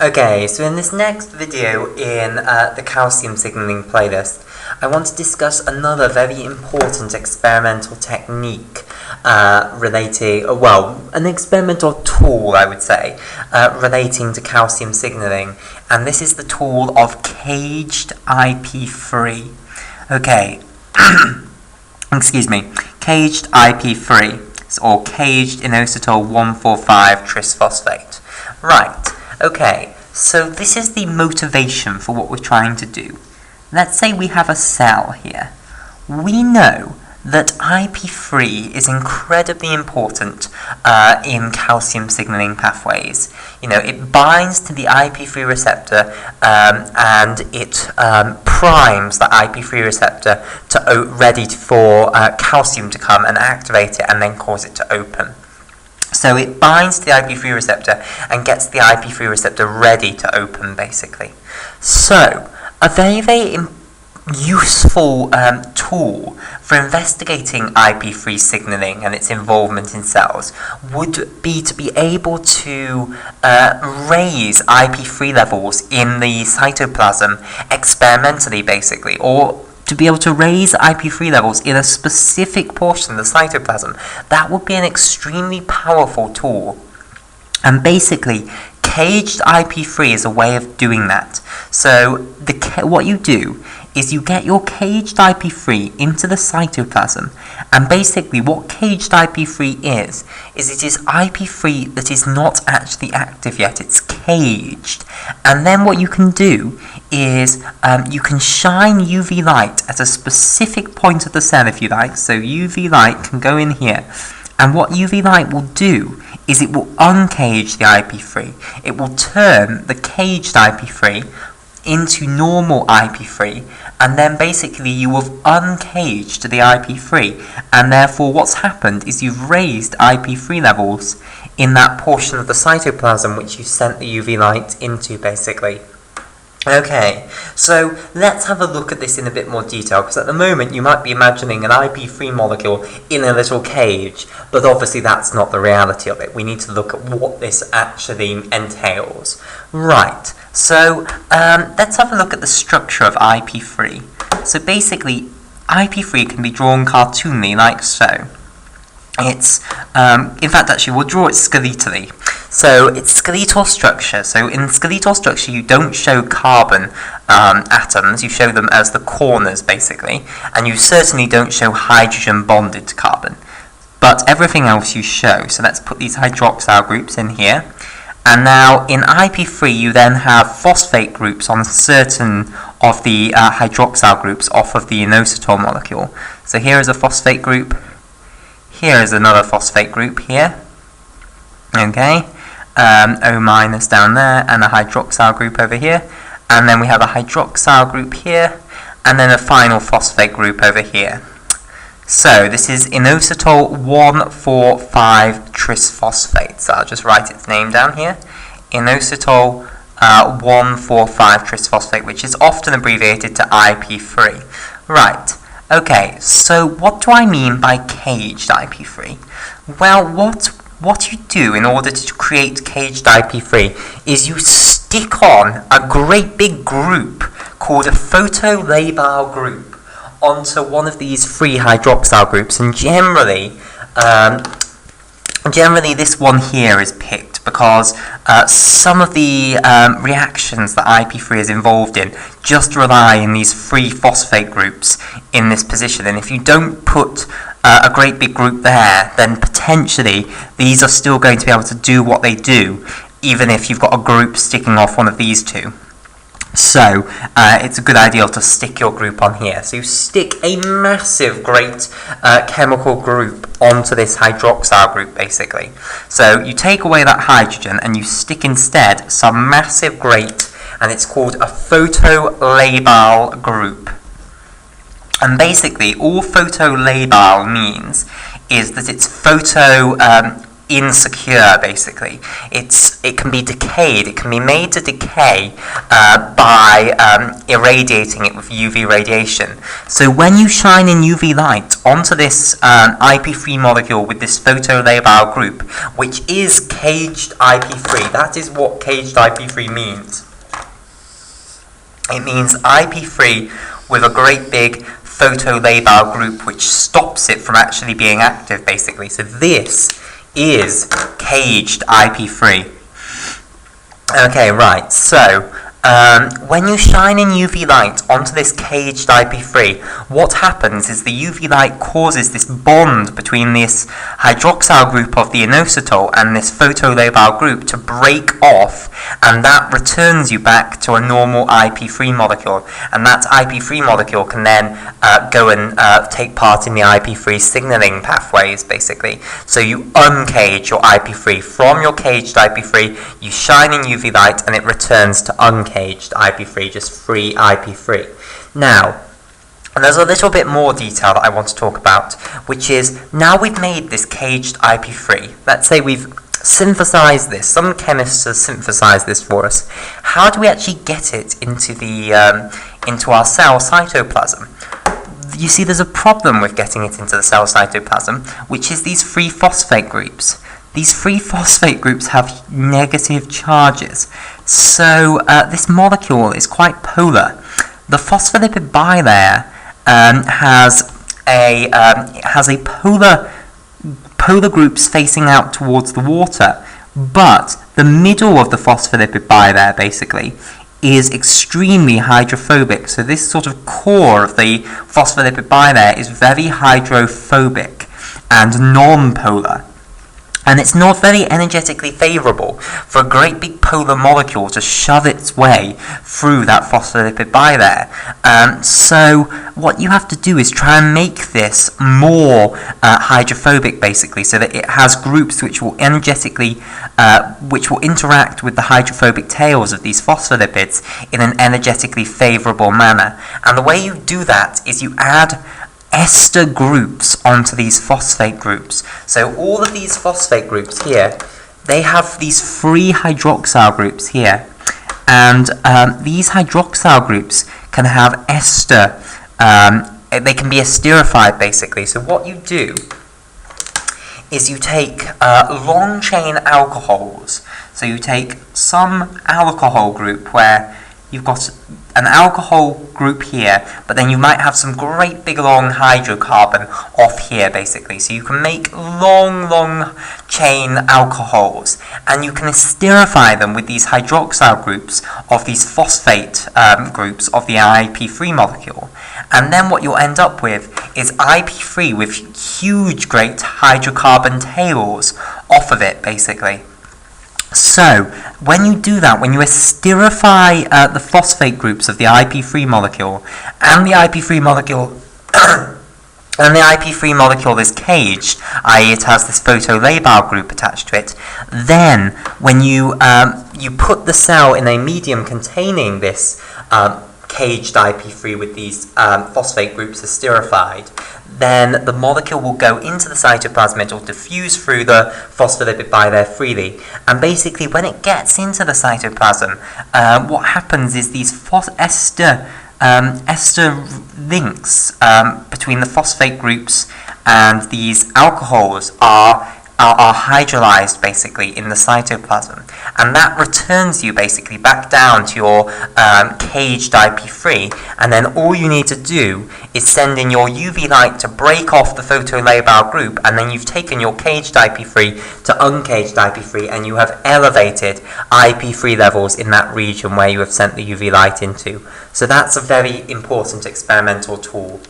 Okay, so in this next video in the calcium signaling playlist, I want to discuss another very important experimental technique an experimental tool, I would say, relating to calcium signaling, and this is the tool of caged IP3. Okay, excuse me, caged IP3, or caged Inositol-1 trisphosphate. Right. Okay, so this is the motivation for what we're trying to do. Let's say we have a cell here. We know that IP3 is incredibly important in calcium signaling pathways. You know, it binds to the IP3 receptor and it primes the IP3 receptor ready for calcium to come and activate it and then cause it to open. So it binds to the IP3 receptor and gets the IP3 receptor ready to open, basically. So, a very, very useful tool for investigating IP3 signaling and its involvement in cells would be to be able to raise IP3 levels in the cytoplasm experimentally, basically, or to be able to raise IP3 levels in a specific portion of the cytoplasm. That would be an extremely powerful tool. And basically, caged IP3 is a way of doing that. So what you do is you get your caged IP3 into the cytoplasm, and basically what caged IP3 is it is IP3 that is not actually active yet, it's caged. And then what you can do is you can shine UV light at a specific point of the cell, if you like. So UV light can go in here, and what UV light will do is it will uncage the IP3. It will turn the caged IP3 into normal IP3, and then basically you have uncaged the IP3, and therefore what's happened is you've raised IP3 levels in that portion of the cytoplasm which you sent the UV light into, basically. Okay, so let's have a look at this in a bit more detail, because at the moment you might be imagining an IP3 molecule in a little cage, but obviously that's not the reality of it. We need to look at what this actually entails. Right, so let's have a look at the structure of IP3. So basically, IP3 can be drawn cartoonly like so. It's, in fact, actually, we'll draw it skeletally. So it's skeletal structure. So in skeletal structure, you don't show carbon atoms. You show them as the corners, basically. And you certainly don't show hydrogen bonded to carbon. But everything else you show. So let's put these hydroxyl groups in here. And now in IP3, you then have phosphate groups on certain of the hydroxyl groups off of the inositol molecule. So here is a phosphate group. Here is another phosphate group here. Okay. O- down there, and a hydroxyl group over here, and then we have a hydroxyl group here, and then a final phosphate group over here. So this is Inositol-1 trisphosphate. So I'll just write its name down here. Inositol 1,4,5 trisphosphate, which is often abbreviated to IP3. Right. Okay. So what do I mean by caged IP3? Well, what you do in order to create caged IP3 is you stick on a great big group called a photolabile group onto one of these free hydroxyl groups, and generally this one here is picked because some of the reactions that IP3 is involved in just rely on these free phosphate groups in this position, and if you don't put a great big group there, then potentially these are still going to be able to do what they do, even if you've got a group sticking off one of these two. So it's a good idea to stick your group on here. So you stick a massive great chemical group onto this hydroxyl group, basically. So you take away that hydrogen and you stick instead some massive great, and it's called a photolabile group. And basically, all photolabile means is that it's insecure, basically. It can be decayed. It can be made to decay by irradiating it with UV radiation. So when you shine in UV light onto this IP3 molecule with this photolabile group, which is caged IP3, that is what caged IP3 means. It means IP3 with a great big photolabile group which stops it from actually being active, basically. So this is caged IP3. Okay, right, so when you shine in UV light onto this caged IP3, what happens is the UV light causes this bond between this hydroxyl group of the inositol and this photolabile group to break off, and that returns you back to a normal IP3 molecule, and that IP3 molecule can then go and take part in the IP3 signaling pathways, basically. So you uncage your IP3. From your caged IP3, you shine in UV light and it returns to uncaged IP3, just free IP3. Now, and there's a little bit more detail that I want to talk about, which is, now we've made this caged IP3. Let's say we've synthesized this. Some chemists have synthesized this for us. How do we actually get it into the into our cell cytoplasm? You see, there's a problem with getting it into the cell cytoplasm, which is these free phosphate groups. These free phosphate groups have negative charges, so this molecule is quite polar. The phospholipid bilayer has a polar groups facing out towards the water, but the middle of the phospholipid bilayer basically is extremely hydrophobic. So this sort of core of the phospholipid bilayer is very hydrophobic and non-polar. And it's not very energetically favourable for a great big polar molecule to shove its way through that phospholipid bilayer. So what you have to do is try and make this more hydrophobic, basically, so that it has groups which will energetically, which will interact with the hydrophobic tails of these phospholipids in an energetically favourable manner. And the way you do that is you add ester groups onto these phosphate groups. So all of these phosphate groups here, they have these free hydroxyl groups here, and these hydroxyl groups can have ester, they can be esterified, basically. So what you do is you take long chain alcohols. So you take some alcohol group where you've got an alcohol group here, but then you might have some great big long hydrocarbon off here, basically. So you can make long chain alcohols, and you can esterify them with these hydroxyl groups of these phosphate groups of the IP3 molecule. And then what you'll end up with is IP3 with huge great hydrocarbon tails off of it, basically. So, when you do that, when you esterify the phosphate groups of the IP3 molecule, and the IP3 molecule and the IP3 molecule is caged, i.e. it has this photolabile group attached to it, then when you put the cell in a medium containing this caged IP3 with these phosphate groups esterified, then the molecule will go into the cytoplasm. It will diffuse through the phospholipid bilayer freely, and basically when it gets into the cytoplasm, what happens is these ester links between the phosphate groups and these alcohols are hydrolyzed, basically, in the cytoplasm, and that returns you basically back down to your caged IP3, and then all you need to do is send in your UV light to break off the photolabile group, and then you've taken your caged IP3 to uncaged IP3, and you have elevated IP3 levels in that region where you have sent the UV light into. So that's a very important experimental tool.